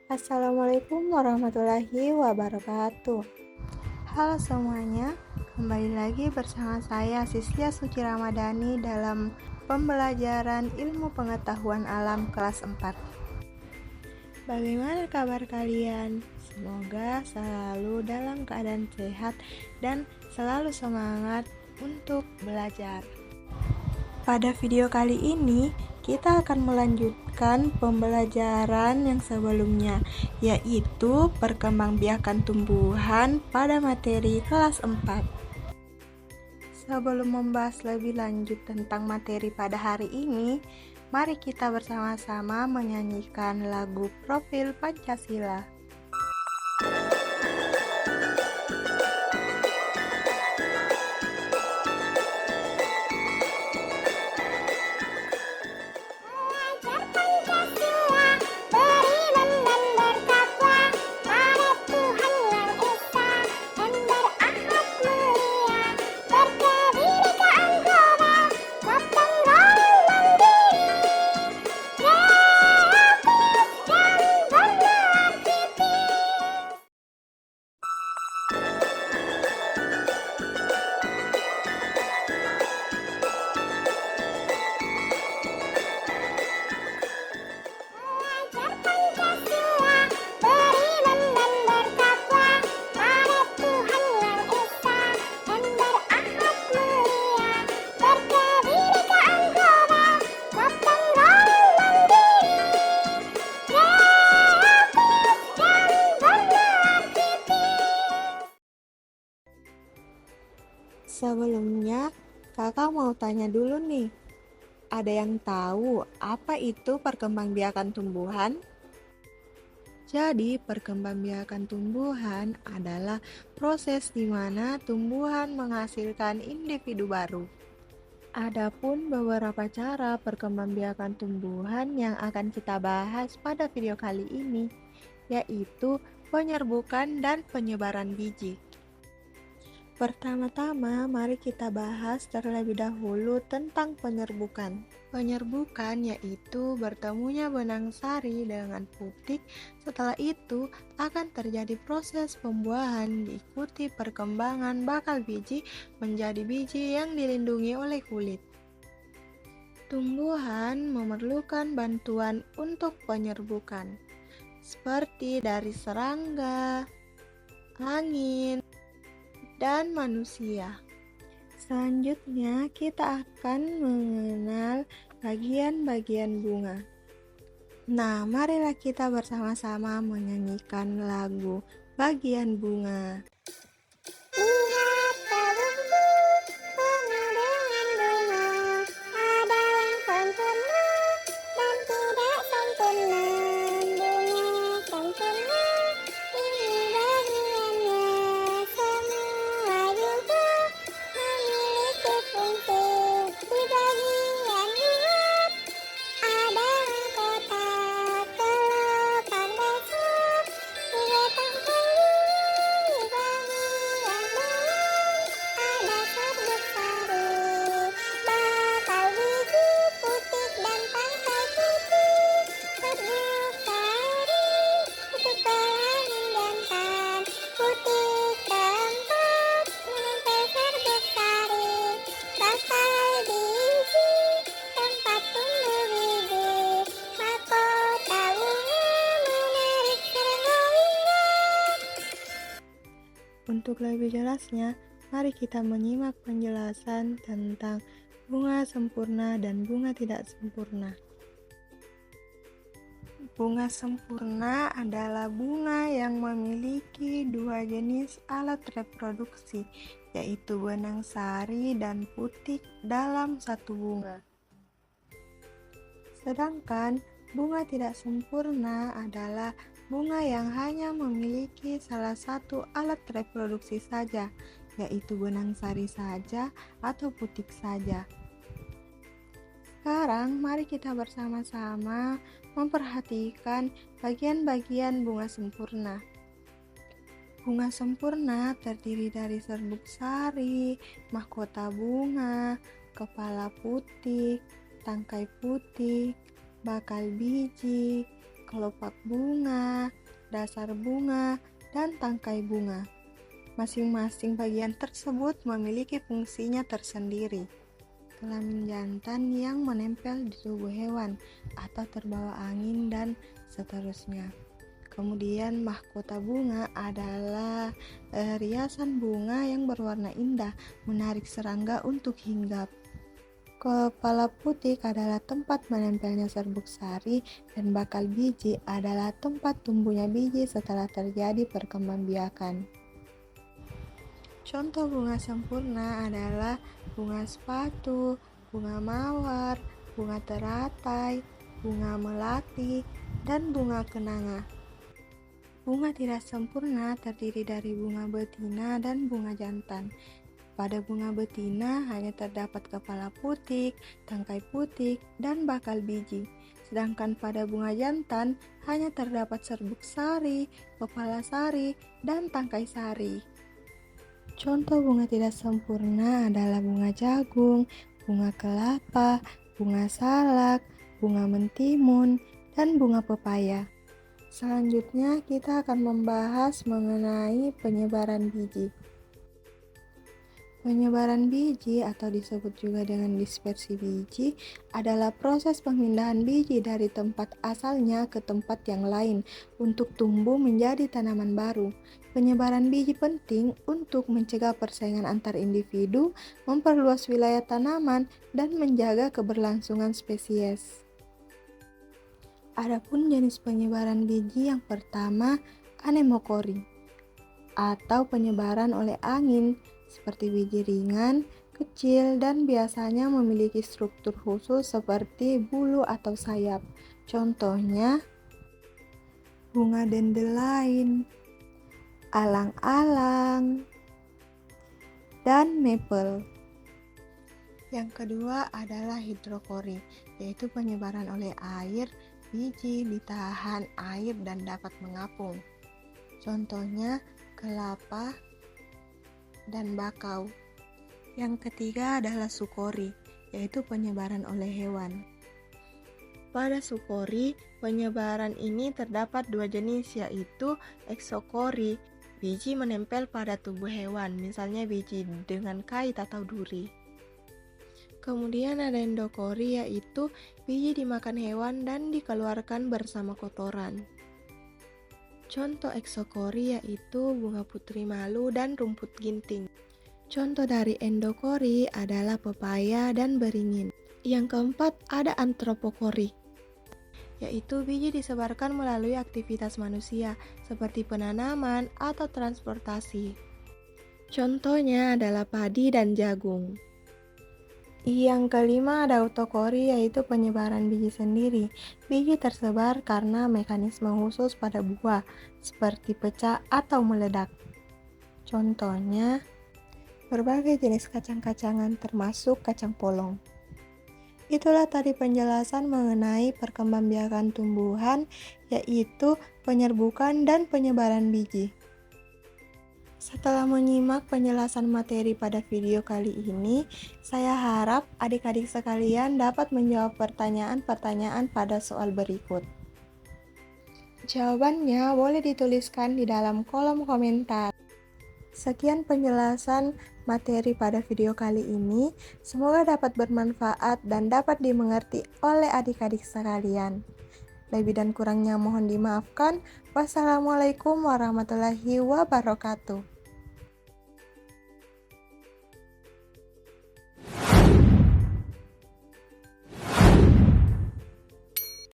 Assalamualaikum warahmatullahi wabarakatuh. Halo semuanya, kembali lagi bersama saya Sislia Suci Ramadhani dalam pembelajaran ilmu pengetahuan alam kelas 4. Bagaimana kabar kalian? Semoga selalu dalam keadaan sehat dan selalu semangat untuk belajar. Pada video kali ini, kita akan melanjutkan pembelajaran yang sebelumnya, yaitu perkembangbiakan tumbuhan pada materi kelas 4. Sebelum membahas lebih lanjut tentang materi pada hari ini, mari kita bersama-sama menyanyikan lagu Profil Pancasila. Sebelumnya, kakak mau tanya dulu nih, ada yang tahu apa itu perkembangbiakan tumbuhan? Jadi, perkembangbiakan tumbuhan adalah proses di mana tumbuhan menghasilkan individu baru. Adapun beberapa cara perkembangbiakan tumbuhan yang akan kita bahas pada video kali ini, yaitu penyerbukan dan penyebaran biji. Pertama-tama, mari kita bahas terlebih dahulu tentang penyerbukan. Penyerbukan yaitu bertemunya benang sari dengan putik. Setelah itu, akan terjadi proses pembuahan diikuti perkembangan bakal biji menjadi biji yang dilindungi oleh kulit. Tumbuhan memerlukan bantuan untuk penyerbukan, seperti dari serangga, angin, dan manusia. Selanjutnya, kita akan mengenal bagian-bagian bunga. Nah, marilah kita bersama-sama menyanyikan lagu Bagian Bunga. Untuk lebih jelasnya, mari kita menyimak penjelasan tentang bunga sempurna dan bunga tidak sempurna. Bunga sempurna adalah bunga yang memiliki dua jenis alat reproduksi, yaitu benang sari dan putik dalam satu bunga. Sedangkan bunga tidak sempurna adalah bunga yang hanya memiliki salah satu alat reproduksi saja, yaitu benang sari saja atau putik saja. Sekarang mari kita bersama-sama memperhatikan bagian-bagian bunga sempurna. Bunga sempurna terdiri dari serbuk sari, mahkota bunga, kepala putik, tangkai putik, bakal biji, kelopak bunga, dasar bunga, dan tangkai bunga. Masing-masing bagian tersebut memiliki fungsinya tersendiri. Kelamin jantan yang menempel di tubuh hewan atau terbawa angin dan seterusnya. Kemudian mahkota bunga adalah riasan bunga yang berwarna indah, menarik serangga untuk hinggap. Kepala putik adalah tempat menempelnya serbuk sari dan bakal biji adalah tempat tumbuhnya biji setelah terjadi perkembangbiakan. Contoh bunga sempurna adalah bunga sepatu, bunga mawar, bunga teratai, bunga melati, dan bunga kenanga. Bunga tidak sempurna terdiri dari bunga betina dan bunga jantan. Pada bunga betina hanya terdapat kepala putik, tangkai putik, dan bakal biji. Sedangkan pada bunga jantan hanya terdapat serbuk sari, kepala sari, dan tangkai sari. Contoh bunga tidak sempurna adalah bunga jagung, bunga kelapa, bunga salak, bunga mentimun, dan bunga pepaya. Selanjutnya kita akan membahas mengenai penyebaran biji. Penyebaran biji atau disebut juga dengan dispersi biji adalah proses pemindahan biji dari tempat asalnya ke tempat yang lain untuk tumbuh menjadi tanaman baru. Penyebaran biji penting untuk mencegah persaingan antar individu, memperluas wilayah tanaman, dan menjaga keberlangsungan spesies. Adapun jenis penyebaran biji yang pertama, anemokori atau penyebaran oleh angin, seperti biji ringan, kecil, dan biasanya memiliki struktur khusus seperti bulu atau sayap. Contohnya, bunga dandelion, alang-alang, dan maple. Yang kedua adalah hidrokori, yaitu penyebaran oleh air, biji ditahan air dan dapat mengapung. Contohnya, kelapa dan bakau. Yang ketiga adalah sukori, yaitu penyebaran oleh hewan. Pada sukori, penyebaran ini terdapat dua jenis, yaitu eksokori, biji menempel pada tubuh hewan, misalnya biji dengan kait atau duri. Kemudian ada endokori, yaitu biji dimakan hewan dan dikeluarkan bersama kotoran. Contoh eksokori yaitu bunga putri malu dan rumput ginting. Contoh dari endokori adalah pepaya dan beringin. Yang keempat ada antropokori, yaitu biji disebarkan melalui aktivitas manusia seperti penanaman atau transportasi. Contohnya adalah padi dan jagung. Yang kelima ada autokori, yaitu penyebaran biji sendiri. Biji tersebar karena mekanisme khusus pada buah, seperti pecah atau meledak. Contohnya, berbagai jenis kacang-kacangan termasuk kacang polong. Itulah tadi penjelasan mengenai perkembangbiakan tumbuhan, yaitu penyerbukan dan penyebaran biji. Setelah menyimak penjelasan materi pada video kali ini, saya harap adik-adik sekalian dapat menjawab pertanyaan-pertanyaan pada soal berikut. Jawabannya boleh dituliskan di dalam kolom komentar. Sekian penjelasan materi pada video kali ini. Semoga dapat bermanfaat dan dapat dimengerti oleh adik-adik sekalian. Lebih dan kurangnya mohon dimaafkan. Wassalamualaikum warahmatullahi wabarakatuh.